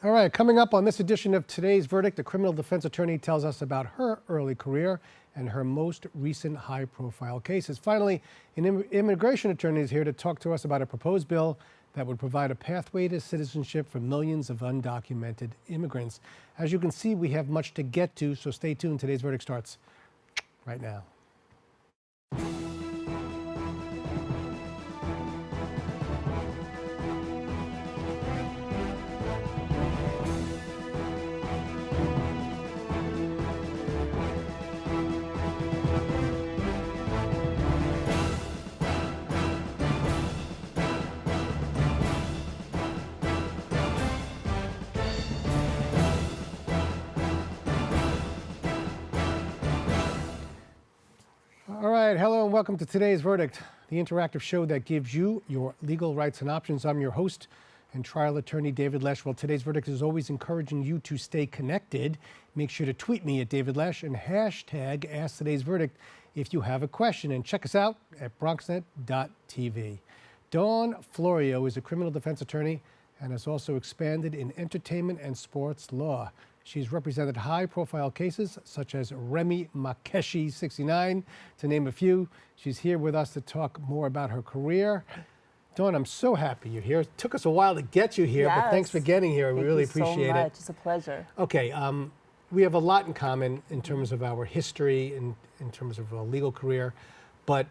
All right, coming up on this edition of Today's Verdict, the criminal defense attorney tells us about her early career and her most recent high-profile cases. Finally, an immigration attorney is here to talk to us about a proposed bill that would provide a pathway to citizenship for millions of undocumented immigrants. As you can see, we have much to get to, so stay tuned. Today's Verdict starts right now. All right, hello and welcome to Today's Verdict, the interactive show that gives you your legal rights and options. I'm your host and trial attorney, David Lesh. Well, Today's Verdict is always encouraging you to stay connected. Make sure to tweet me at David Lesh and hashtag Ask Today's Verdict if you have a question. And check us out at bronxnet.tv. Dawn Florio is a criminal defense attorney and has also expanded in entertainment and sports law. She's represented high-profile cases such as Remy Makeshi, 69, to name a few. She's here with us to talk more about her career. Dawn, I'm so happy you're here. It took us a while to get you here, but thanks for getting here. We really appreciate it. Thank you so much. It's a pleasure. Okay, we have a lot in common in terms of our history and in terms of a legal career, but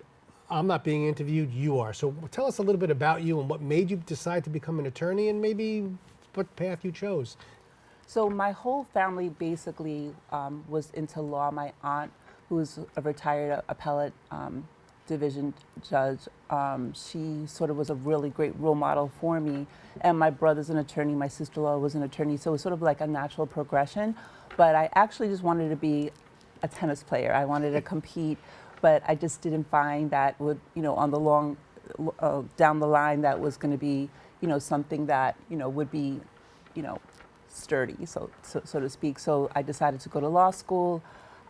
I'm not being interviewed, you are. So tell us a little bit about you and what made you decide to become an attorney and maybe what path you chose. So my whole family basically was into law. My aunt, who's a retired appellate division judge, she sort of was a really great role model for me. And my brother's an attorney, my sister-in-law was an attorney, so it was sort of like a natural progression. But I actually just wanted to be a tennis player. I wanted to compete, but I just didn't find that would, on the long, down the line, that was going to be, something that, would be, sturdy, so to speak. So I decided to go to law school.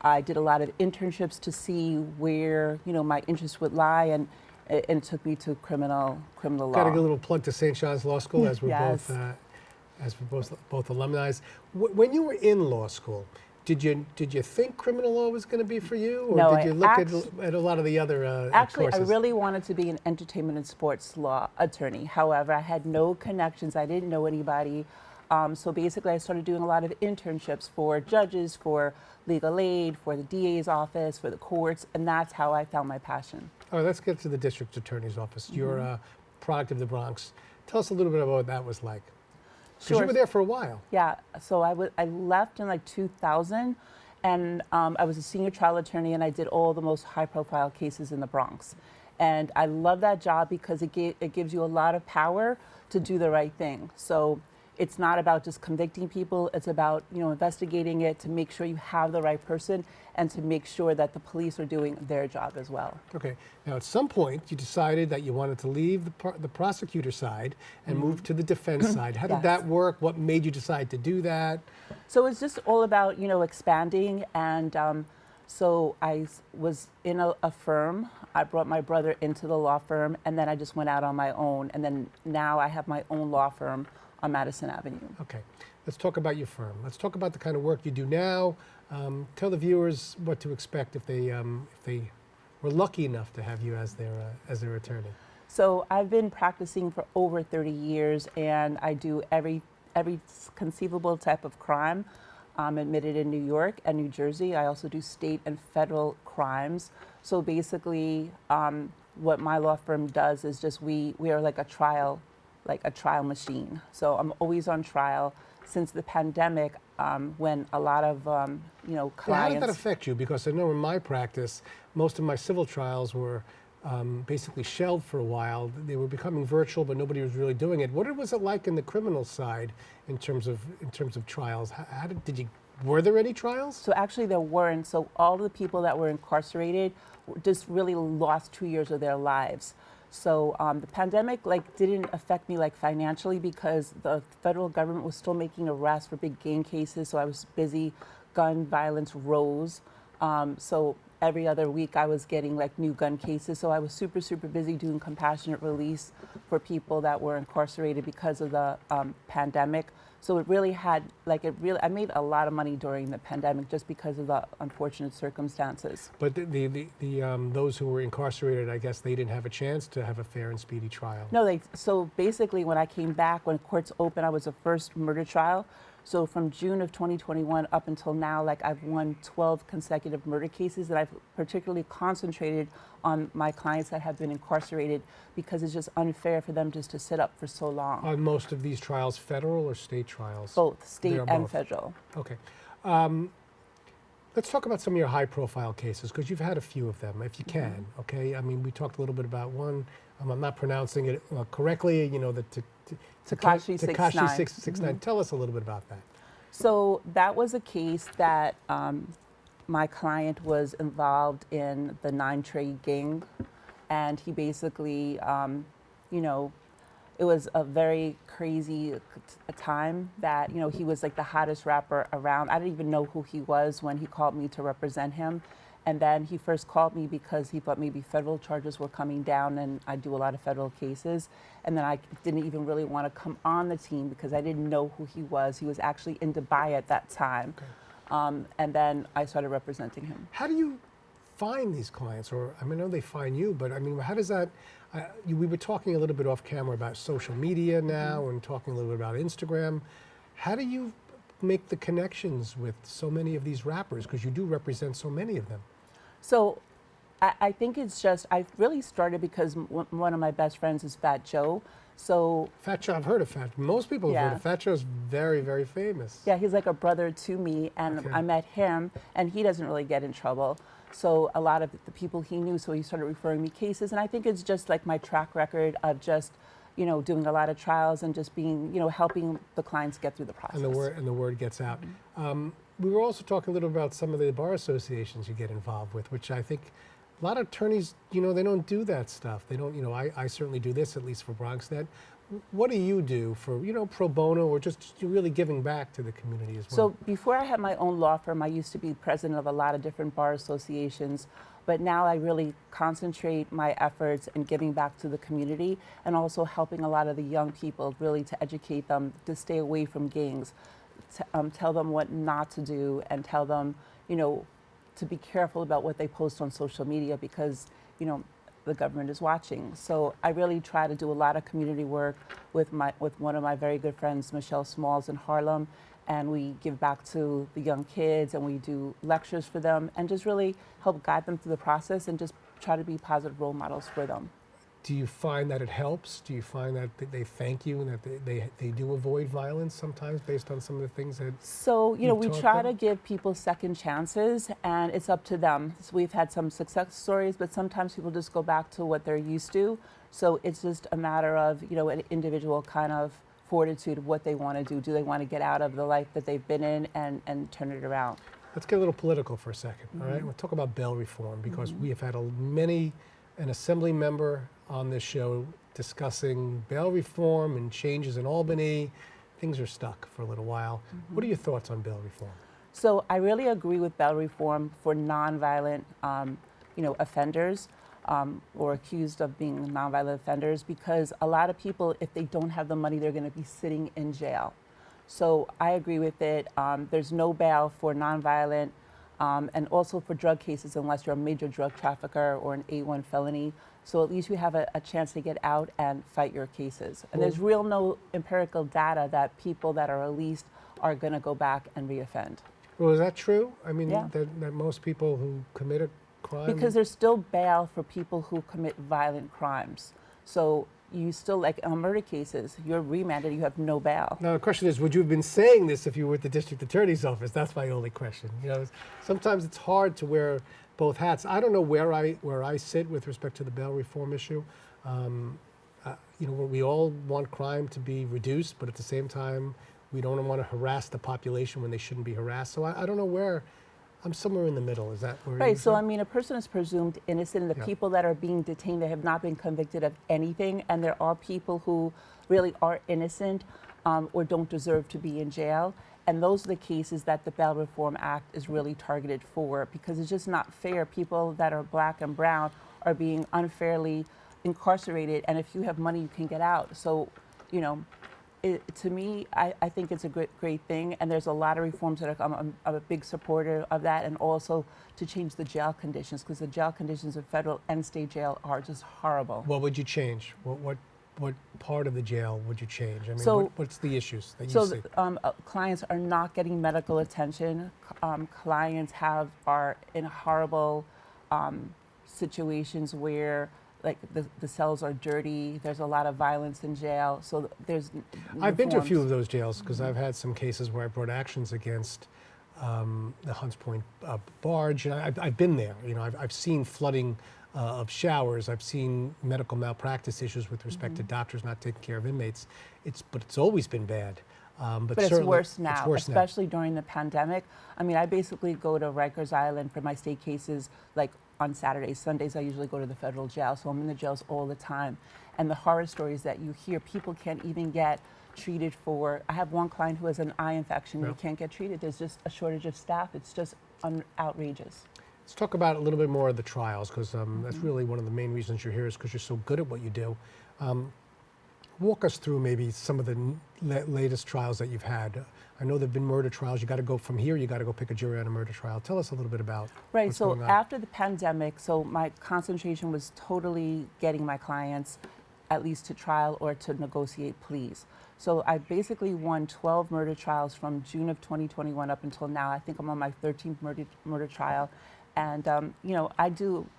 I did a lot of internships to see where my interest would lie, and it took me to criminal law. Got to give a little plug to St. John's Law School, as we're yes. both alumni. When you were in law school, did you think criminal law was going to be for you, or no, did you look at a lot of the other actually, courses? I really wanted to be an entertainment and sports law attorney. However, I had no connections. I didn't know anybody. So basically, I started doing a lot of internships for judges, for legal aid, for the DA's office, for the courts, and that's how I found my passion. All right, let's get to the district attorney's office. You're a product of the Bronx. Tell us a little bit about what that was like. Because you were there for a while. Yeah, so I left in like 2000, and I was a senior trial attorney, and I did all the most high-profile cases in the Bronx. And I love that job because it gives you a lot of power to do the right thing. So it's not about just convicting people. It's about, investigating it to make sure you have the right person and to make sure that the police are doing their job as well. Okay. Now, at some point, you decided that you wanted to leave the prosecutor side and move to the defense side. How did that work? What made you decide to do that? So it's just all about, expanding. And so I was in a firm. I brought my brother into the law firm, and then I just went out on my own. And then now I have my own law firm on Madison Avenue. Okay, let's talk about your firm. Let's talk about the kind of work you do now. Tell the viewers what to expect if they were lucky enough to have you as their attorney. So I've been practicing for over 30 years, and I do every conceivable type of crime. I'm admitted in New York and New Jersey. I also do state and federal crimes. So basically, what my law firm does is just we are like a trial machine. So I'm always on trial. Since the pandemic, when a lot of clients. Yeah, how did that affect you? Because I know in my practice, most of my civil trials were basically shelved for a while. They were becoming virtual, but nobody was really doing it. What was it like in the criminal side in terms of trials? Were there any trials? So actually there weren't. So all the people that were incarcerated just really lost 2 years of their lives. So the pandemic didn't affect me financially because the federal government was still making arrests for big gang cases. So I was busy. Gun violence rose. So every other week I was getting like new gun cases. So I was super, super busy doing compassionate release for people that were incarcerated because of the pandemic. So it really had, I made a lot of money during the pandemic just because of the unfortunate circumstances. But those who were incarcerated, I guess they didn't have a chance to have a fair and speedy trial. No, so basically when I came back, when courts opened, I was the first murder trial. So from June of 2021 up until now, like I've won 12 consecutive murder cases that I've particularly concentrated on my clients that have been incarcerated because it's just unfair for them just to sit up for so long. Are most of these trials federal or state trials? Both, They state are and both. federal. Okay. Let's talk about some of your high-profile cases because you've had a few of them, if you can. Okay. I mean, we talked a little bit about one. I'm not pronouncing it correctly. You know, the Tekashi 6ix9ine. 6ix9ine. Tell us a little bit about that. So that was a case that my client was involved in the 9 Trade gang, and he basically, you know, it was a very crazy time that, you know, he was like the hottest rapper around. I didn't even know who he was when he called me to represent him. And then he first called me because he thought maybe federal charges were coming down, and I do a lot of federal cases. And then I didn't even really want to come on the team because I didn't know who he was. He was actually in Dubai at that time. Okay. And then I started representing him. How do you find these clients? Or, I mean, I know they find you, but I mean, how does that, we were talking a little bit off camera about social media now and talking a little bit about Instagram. How do you make the connections with so many of these rappers? Because you do represent so many of them. So I think it's just, I really started because one of my best friends is Fat Joe. So Fat Joe, I've heard of Fat. Most people have heard of Fat Joe's very, very famous. Yeah, he's like a brother to me, and I met him, and he doesn't really get in trouble. So a lot of the people he knew, so he started referring me cases, and I think it's just like my track record of just, you know, doing a lot of trials and just being, you know, helping the clients get through the process. And the word gets out. We were also talking a little about some of the bar associations you get involved with, which I think a lot of attorneys, you know, they don't do that stuff. They don't, you know, I certainly do this, at least for BronxNet. What do you do for, you know, pro bono or just really giving back to the community as well? So before I had my own law firm, I used to be president of a lot of different bar associations, but now I really concentrate my efforts in giving back to the community and also helping a lot of the young people really to educate them to stay away from gangs, to, tell them what not to do and tell them, you know, to be careful about what they post on social media because, you know, the government is watching. So I really try to do a lot of community work with one of my very good friends, Michelle Smalls in Harlem, and we give back to the young kids and we do lectures for them and just really help guide them through the process and just try to be positive role models for them. Do you find that it helps? Do you find that they thank you and that they do avoid violence sometimes based on some of the things that So, you know, we try them? to give people second chances and it's up to them. So we've had some success stories, but sometimes people just go back to what they're used to. So it's just a matter of, you know, an individual kind of fortitude of what they want to do. Do they want to get out of the life that they've been in and turn it around? Let's get a little political for a second, all right? We'll talk about bail reform because we have had an assembly member on this show discussing bail reform and changes in Albany. Things are stuck for a little while. What are your thoughts on bail reform? So I really agree with bail reform for nonviolent, you know, offenders or accused of being nonviolent offenders because a lot of people, if they don't have the money, they're going to be sitting in jail. So I agree with it. There's no bail for nonviolent and also for drug cases unless you're a major drug trafficker or an A1 felony. So at least you have a chance to get out and fight your cases. And there's no empirical data that people that are released are going to go back and reoffend. Well, is that true? I mean, Yeah. that most people who commit a crime? Because there's still bail for people who commit violent crimes. So you still, like in murder cases, you're remanded, you have no bail. Now the question is, would you have been saying this if you were at the district attorney's office? That's my only question. You know, sometimes it's hard to wear both hats. I don't know where I sit with respect to the bail reform issue. You know, we all want crime to be reduced, but at the same time, we don't want to harass the population when they shouldn't be harassed. So I don't know where. I'm somewhere in the middle. Is that where Right, you're so I saying? mean, a person is presumed innocent, and the Yeah. people that are being detained, they have not been convicted of anything, and there are people who really are innocent. or don't deserve to be in jail. And those are the cases that the Bail Reform Act is really targeted for, because it's just not fair. People that are black and brown are being unfairly incarcerated, and if you have money, you can get out. So, you know, to me, I think it's a great thing, and there's a lot of reforms that are I'm a big supporter of that, and also to change the jail conditions, because the jail conditions of federal and state jail are just horrible. What would you change? What part of the jail would you change? I mean, So- what's the issues that you So see? clients are not getting medical attention. Clients are in horrible situations where, like, the cells are dirty. There's a lot of violence in jail. So there's I've been to a few reforms. of those jails because I've had some cases where I brought actions against the Hunts Point barge, and I've been there. You know, I've seen flooding of showers. I've seen medical malpractice issues with respect to doctors not taking care of inmates. But it's always been bad. But it's certainly- worse now, it's worse now. especially during the pandemic. I mean, I basically go to Rikers Island for my state cases, like on Saturdays. Sundays, I usually go to the federal jail, so I'm in the jails all the time. And the horror stories that you hear, people can't even get treated for. I have one client who has an eye infection. Yeah. You can't get treated. There's just a shortage of staff. It's just outrageous. Let's talk about a little bit more of the trials, because that's really one of the main reasons you're here, is because you're so good at what you do. Walk us through maybe some of the latest trials that you've had. I know there've been murder trials. You got to go from here. You got to go pick a jury on a murder trial. Tell us a little bit about Right. what's So going on. after the pandemic, so my concentration was totally getting my clients at least to trial or to negotiate pleas. So I basically won 12 murder trials from June of 2021 up until now. I think I'm on my 13th murder trial. And, you know, I don't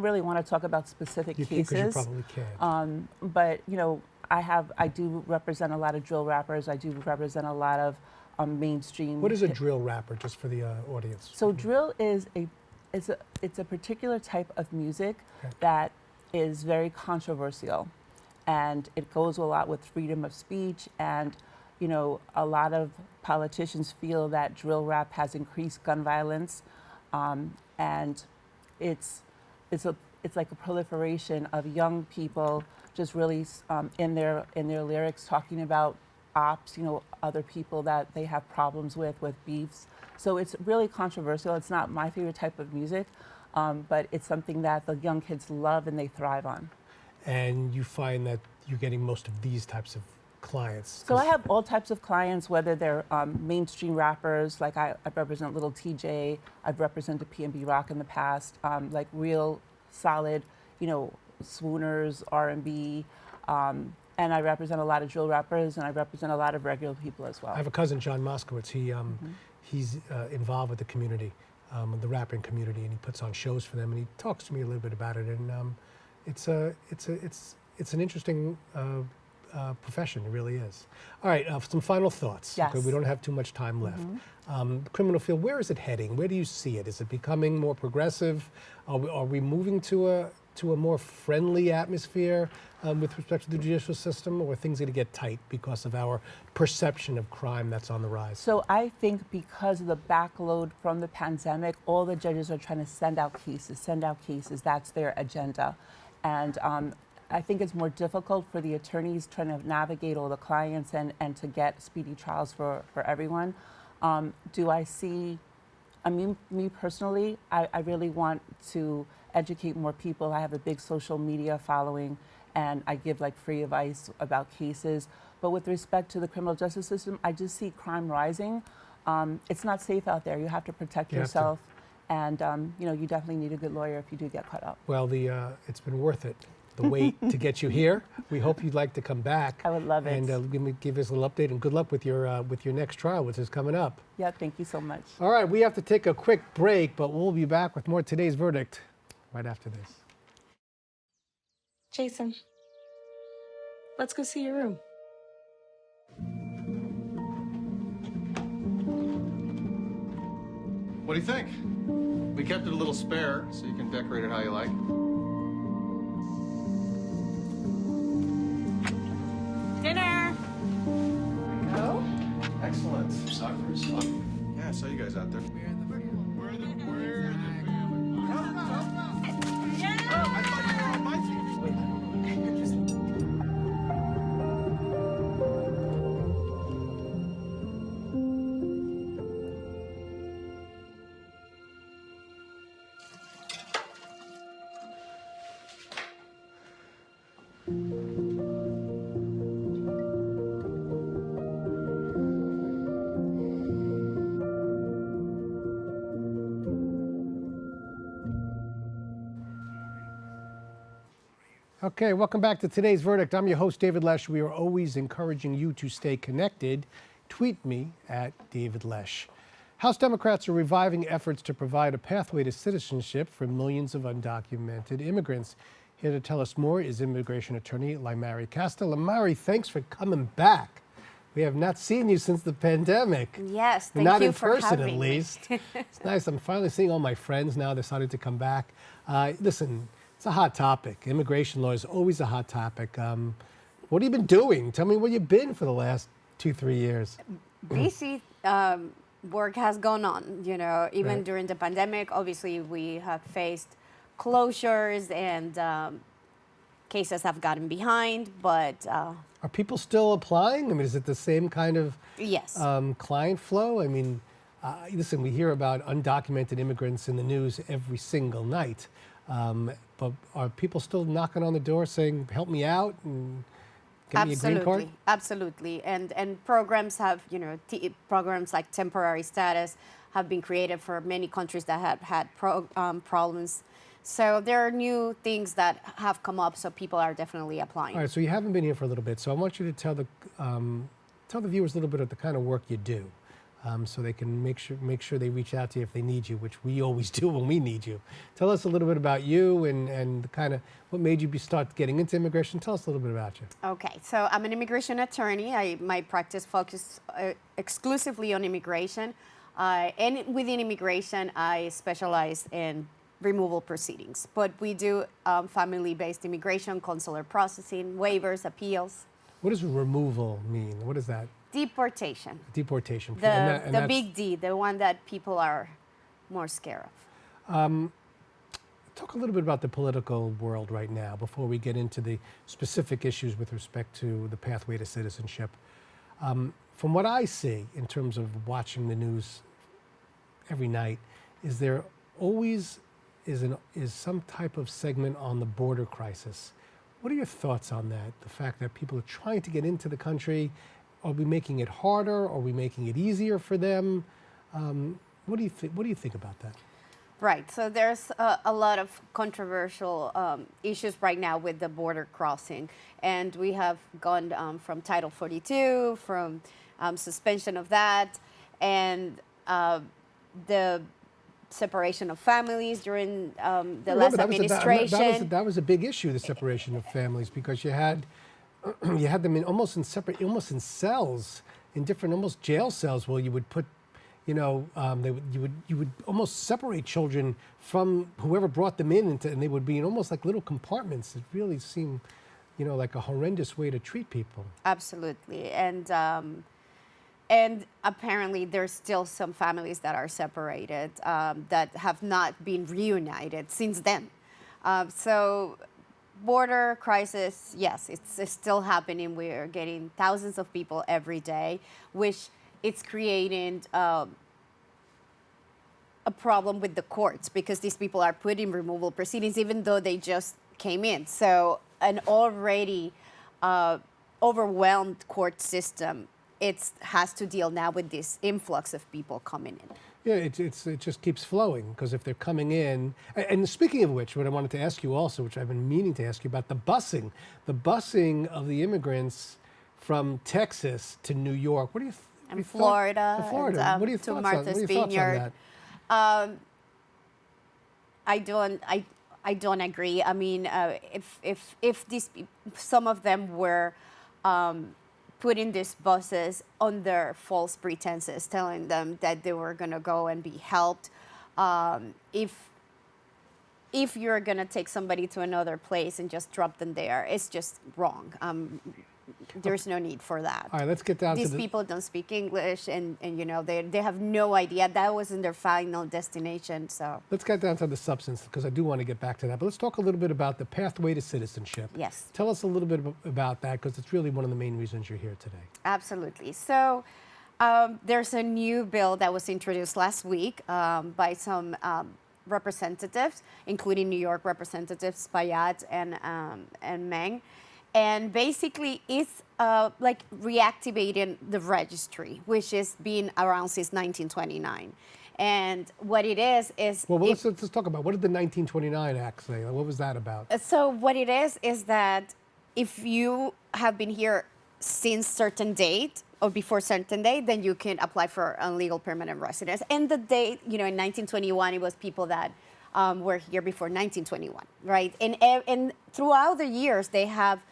really want to talk about specific Because cases. you probably can't. But, you know, I do represent a lot of drill rappers. I do represent a lot of mainstream. What is a drill rapper, just for the audience? So drill is it's a particular type of music Okay. that is very controversial, and it goes a lot with freedom of speech. And, you know, a lot of politicians feel that drill rap has increased gun violence, and it's like a proliferation of young people just really in their lyrics talking about ops, you know, other people that they have problems with beefs. So it's really controversial. It's not my favorite type of music, but it's something that the young kids love and they thrive on. And you find that you're getting most of these types of clients. So I have all types of clients, whether they're mainstream rappers, like I represent Little TJ, I've represented P&B Rock in the past, like real solid, you know, swooners, R&B, and I represent a lot of drill rappers, and I represent a lot of regular people as well. I have a cousin, John Moskowitz. He's involved with the community, the rapping community, and he puts on shows for them. And he talks to me a little bit about it. And it's an interesting profession. It really is. All right, some final thoughts. Yes. Okay, we don't have too much time left. The criminal field, where is it heading? Where do you see it? Is it becoming more progressive? Are we moving to a more friendly atmosphere with respect to the judicial system, or are things going to get tight because of our perception of crime that's on the rise? So I think because of the backload from the pandemic, all the judges are trying to send out cases. That's their agenda. And I think it's more difficult for the attorneys trying to navigate all the clients and to get speedy trials for everyone. Do I see, I mean, me personally, I really want to educate more people. I have a big social media following, and I give like free advice about cases. But with respect to the criminal justice system, I just see crime rising. It's not safe out there. You have to protect You have to. yourself. And, you know, you definitely need a good lawyer if you do get caught up. Well, it's been worth it, the wait to get you here. We hope you'd like to come back. I would love it. And give us a little update, and good luck with your next trial, which is coming up. Yeah, thank you so much. All right, we have to take a quick break, but we'll be back with more Today's Verdict right after this. Jason, let's go see your room. What do you think? We kept it a little spare, so you can decorate it how you like. Dinner! Go? Excellent. Soccer is fun. Yeah, I saw you guys out there. Okay, welcome back to today's verdict. I'm your host, David Lesh. We are always encouraging you to stay connected. Tweet me at David Lesh. House Democrats are reviving efforts to provide a pathway to citizenship for millions of undocumented immigrants. Here to tell us more is immigration attorney Limari Casta. Limari, thanks for coming back. We have not seen you since the pandemic. Yes, thank not you in for person, having at me. least. It's nice. I'm finally seeing all my friends now. They're starting to come back. Listen, it's a hot topic. Immigration law is always a hot topic. What have you been doing? Tell me where you've been for the last 2-3 years. Busy work has gone on, even Right. during the pandemic. Obviously, we have faced closures and cases have gotten behind, but Are people still applying? I mean, is it the same kind of yes. client flow? I mean, listen, we hear about undocumented immigrants in the news every single night. But are people still knocking on the door saying, help me out and get me a green card? Absolutely. And programs have, programs like temporary status have been created for many countries that have had problems. So there are new things that have come up, so people are definitely applying. All right, so you haven't been here for a little bit, so I want you to tell the viewers a little bit of the kind of work you do, so they can make sure they reach out to you if they need you, which we always do when we need you. Tell us a little bit about you and kind of what made you start getting into immigration. Tell us a little bit about you. Okay, so I'm an immigration attorney. My practice focuses exclusively on immigration. And within immigration, I specialize in removal proceedings. But we do family-based immigration, consular processing, waivers, appeals. What does removal mean? What is that? Deportation. Deportation. The that's- big D, the one that people are more scared of. Talk a little bit about the political world right now before we get into the specific issues with respect to the pathway to citizenship. From what I see in terms of watching the news every night, is there always is some type of segment on the border crisis. What are your thoughts on that? The fact that people are trying to get into the country, are we making it harder? Are we making it easier for them? What do you think about that? Right. So there's a lot of controversial issues right now with the border crossing. And we have gone from Title 42, from suspension of that, and the separation of families during the last administration. That was a big issue, the separation of families, because you had them almost in cells, in different almost jail cells, where you would put, you would almost separate children from whoever brought them in, and they would be in almost like little compartments. It really seemed, like a horrendous way to treat people. Absolutely. And apparently there's still some families that are separated that have not been reunited since then. So border crisis, yes, it's still happening. We're getting thousands of people every day, which it's creating a problem with the courts because these people are put in removal proceedings even though they just came in. So an already overwhelmed court system, it has to deal now with this influx of people coming in. Yeah, it just keeps flowing because if they're coming in, and speaking of which, what I wanted to ask you also, which I've been meaning to ask you about, the busing of the immigrants from Texas to New York. What do you? And Florida. Florida. And, what are your to thoughts Martha's on? What are your thoughts on Vineyard. that? I don't agree. I mean, if some of them were put in these buses under false pretenses, telling them that they were going to go and be helped. If you're going to take somebody to another place and just drop them there, it's just wrong. There's no need for that. All right, let's get down to These people don't speak English, and they have no idea. That wasn't their final destination. So let's get down to the substance, because I do want to get back to that. But let's talk a little bit about the pathway to citizenship. Yes. Tell us a little bit about that, because it's really one of the main reasons you're here today. Absolutely. So there's a new bill that was introduced last week by some representatives, including New York representatives Payat and Meng. And basically, it's like reactivating the registry, which has been around since 1929. And what it is Well, let's talk about what did the 1929 Act say? What was that about? so what it is that if you have been here since certain date or before certain date, then you can apply for unlegal permanent residence. And the date, in 1921, it was people that were here before 1921, right? And throughout the years, they have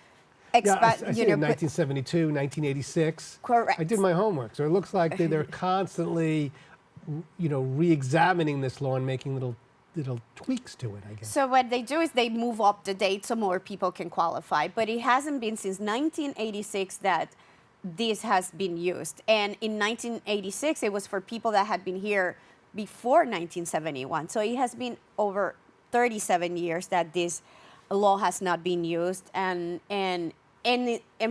I see in 1972, 1986. Correct. I did my homework, so it looks like they're constantly, re-examining this law and making little tweaks to it, I guess. So what they do is they move up the date so more people can qualify. But it hasn't been since 1986 that this has been used. And in 1986, it was for people that had been here before 1971. So it has been over 37 years that this law has not been used. And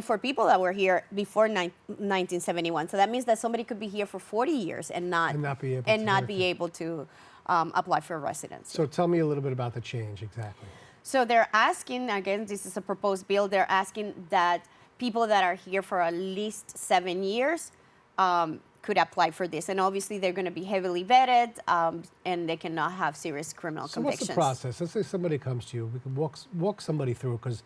for people that were here before 1971. So that means that somebody could be here for 40 years and not be able to apply for residence. So tell me a little bit about the change exactly. So they're asking, again, this is a proposed bill, they're asking that people that are here for at least 7 years could apply for this. And obviously they're going to be heavily vetted and they cannot have serious criminal convictions. What's the process? Let's say somebody comes to you. We can walk somebody through, because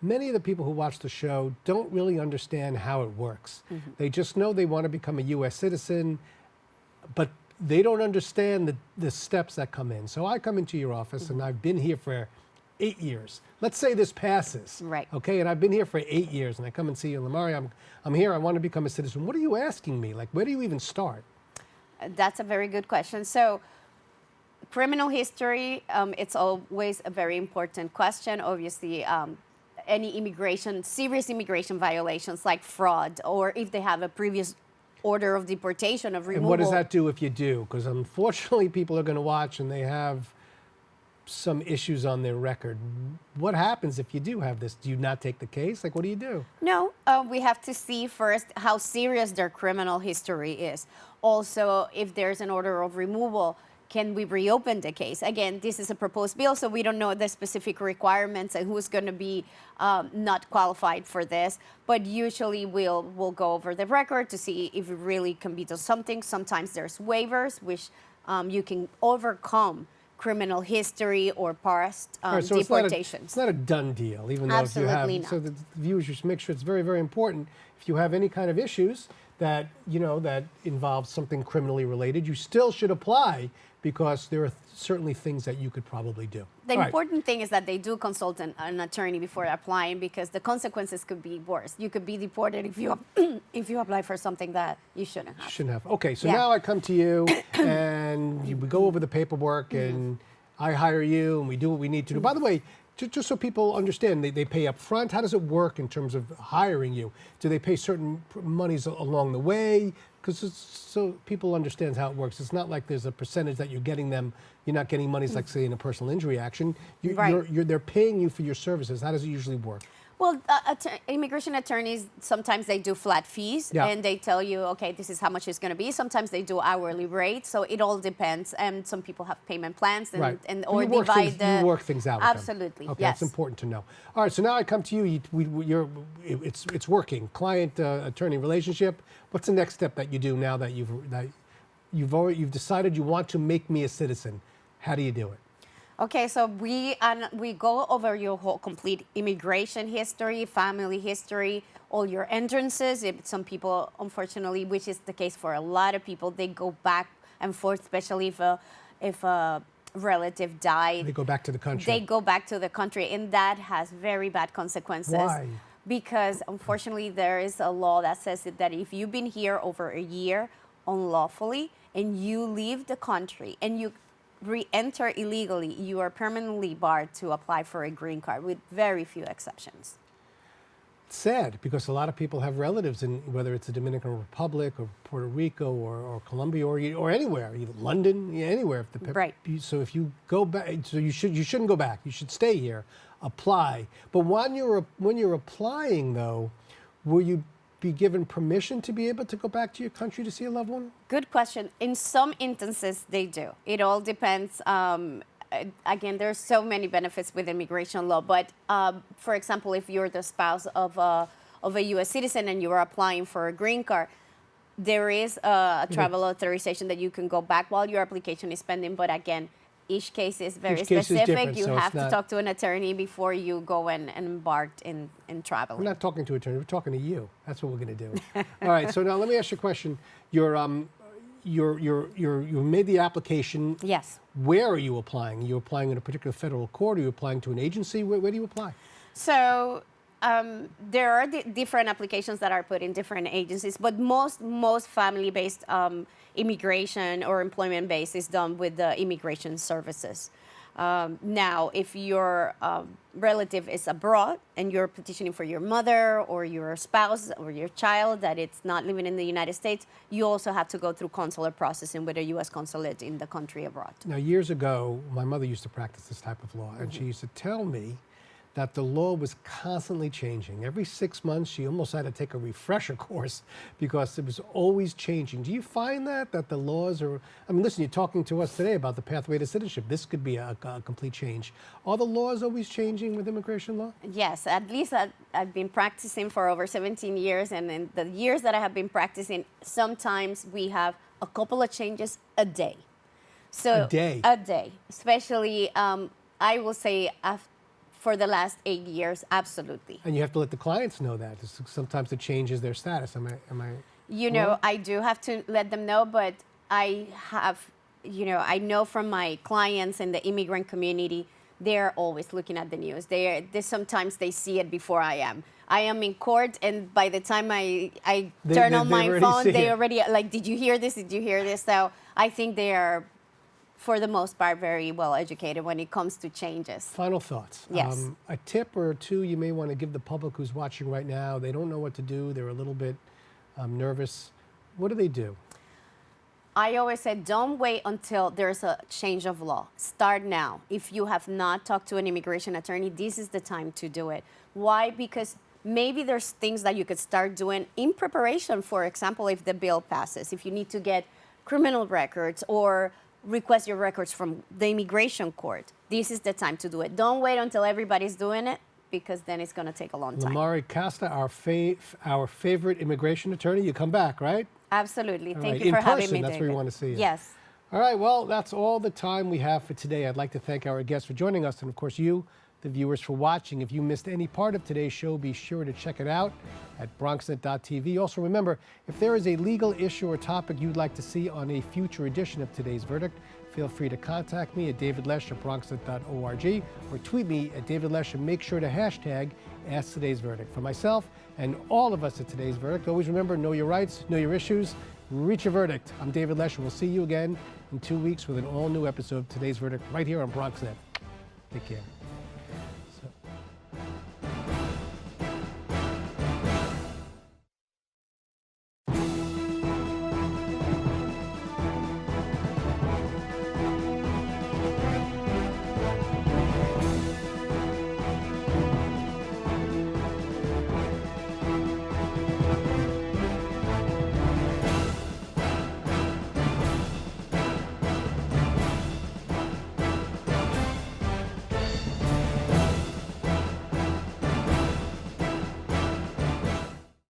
many of the people who watch the show don't really understand how it works. Mm-hmm. They just know they want to become a U.S. citizen, but they don't understand the steps that come in. So I come into your office, mm-hmm. and I've been here for 8 years. Let's say this passes. Right. Okay, and I've been here for 8 years, and I come and see you, Lamari, I'm here, I want to become a citizen. What are you asking me? Like, where do you even start? That's a very good question. So criminal history, it's always a very important question. Obviously, any serious immigration violations like fraud, or if they have a previous order of deportation, of removal. And what does that do if you do? Because unfortunately, people are going to watch and they have some issues on their record. What happens if you do have this? Do you not take the case? Like, what do you do? No, we have to see first how serious their criminal history is. Also, if there's an order of removal, can we reopen the case? Again, this is a proposed bill, so we don't know the specific requirements and who's going to be not qualified for this. But usually we'll go over the record to see if it really can be done something. Sometimes there's waivers, which you can overcome criminal history or past Right, so deportations. It's not a done deal, even though Absolutely if you have. not. So the viewers should make sure it's very, very important. If you have any kind of issues that that involve something criminally related, you still should apply, because there are certainly things that you could probably do. The All right. important thing is that they do consult an attorney before applying, because the consequences could be worse. You could be deported if you if you apply for something that you shouldn't have. Shouldn't have. Okay, so Yeah. now I come to you and we go over the paperwork, and I hire you and we do what we need to do. By the way, just so people understand, they pay up front. How does it work in terms of hiring you? Do they pay certain monies along the way? Because so people understand how it works. It's not like there's a percentage that you're getting them. You're not getting monies like, say, in a personal injury action. Right. They're paying you for your services. How does it usually work? Well, immigration attorneys, sometimes they do flat fees, Yeah. and they tell you, okay, this is how much it's going to be. Sometimes they do hourly rates, so it all depends. And some people have payment plans, and, Right. and But or you work divide things, the. you work things out with them. Absolutely, Okay, yes. that's important to know. All right, so now I come to you. It's working. Client attorney relationship. What's the next step that you do now that you've decided you want to make me a citizen? How do you do it? Okay, so we go over your whole complete immigration history, family history, all your entrances. Some people, unfortunately, which is the case for a lot of people, they go back and forth, especially if a relative died. They go back to the country. They go back to the country, and that has very bad consequences. Why? Because unfortunately, there is a law that says that if you've been here over a year unlawfully and you leave the country and you re-enter illegally, you are permanently barred to apply for a green card, with very few exceptions. It's sad, because a lot of people have relatives in, whether it's the Dominican Republic or Puerto Rico or Colombia or anywhere, either London, anywhere. Right. So if you go back, so you shouldn't go back. You should stay here, apply. But when you're applying, though, will you be given permission to be able to go back to your country to see a loved one? Good question. In some instances, they do. It all depends. Again, there's so many benefits with immigration law, but for example, if you're the spouse of a U.S. citizen and you are applying for a green card, there is a travel authorization that you can go back while your application is pending, but again, each case is very Each case is specific. different, You so have it's to not- talk to an attorney before you go and embark in We're traveling. not talking to attorney. We're talking to you. That's what we're going to do. All right. So now let me ask you a question. You made the application. Yes. Where are you applying? Are you applying in a particular federal court? Are you applying to an agency? Where do you apply? So there are different applications that are put in different agencies, but most family-based immigration or employment-based is done with the immigration services. Now, if your relative is abroad and you're petitioning for your mother or your spouse or your child that it's not living in the United States, you also have to go through consular processing with a U.S. consulate in the country abroad. Now, years ago, my mother used to practice this type of law, and she used to tell me that the law was constantly changing. Every 6 months, she almost had to take a refresher course because it was always changing. Do you find that the laws are, I mean, listen, you're talking to us today about the pathway to citizenship. This could be a complete change. Are the laws always changing with immigration law? Yes, at least I've been practicing for over 17 years, and in the years that I have been practicing, sometimes we have a couple of changes a day. So A day? A day, especially, I will say, for the last 8 years, absolutely. And you have to let the clients know that. Sometimes it changes their status. Am I You know, I do have to let them know, but I have, you know, I know from my clients in the immigrant community, they're always looking at the news. They sometimes they see it before I am. I am in court, and by the time I turn on my already phone, see they it. already, like, did you hear this? Did you hear this? So I think they are, for the most part, very well educated when it comes to changes. Final thoughts. Yes. A tip or two you may want to give the public who's watching right now. They don't know what to do. They're a little bit nervous. What do they do? I always say, don't wait until there's a change of law. Start now. If you have not talked to an immigration attorney, this is the time to do it. Why? Because maybe there's things that you could start doing in preparation. For example, if the bill passes, if you need to get criminal records or request your records from the immigration court, this is the time to do it. Don't wait until everybody's doing it, because then it's going to take a long time. Lamari Costa, our favorite immigration attorney. You come back, right? Absolutely. All Thank right. you for In having person, me, that's where we David. want to see you. Yes. All right, well, that's all the time we have for today. I'd like to thank our guests for joining us, and of course you, the viewers, for watching. If you missed any part of today's show, be sure to check it out at bronxnet.tv. Also remember, if there is a legal issue or topic you'd like to see on a future edition of Today's Verdict, feel free to contact me at davidlesh@bronxnet.org or tweet me at davidlesh, and make sure to hashtag #AskToday'sVerdict. For myself and all of us at Today's Verdict, always remember, know your rights, know your issues, reach a verdict. I'm David Lesh, and we'll see you again in 2 weeks with an all-new episode of Today's Verdict right here on BronxNet. Take care.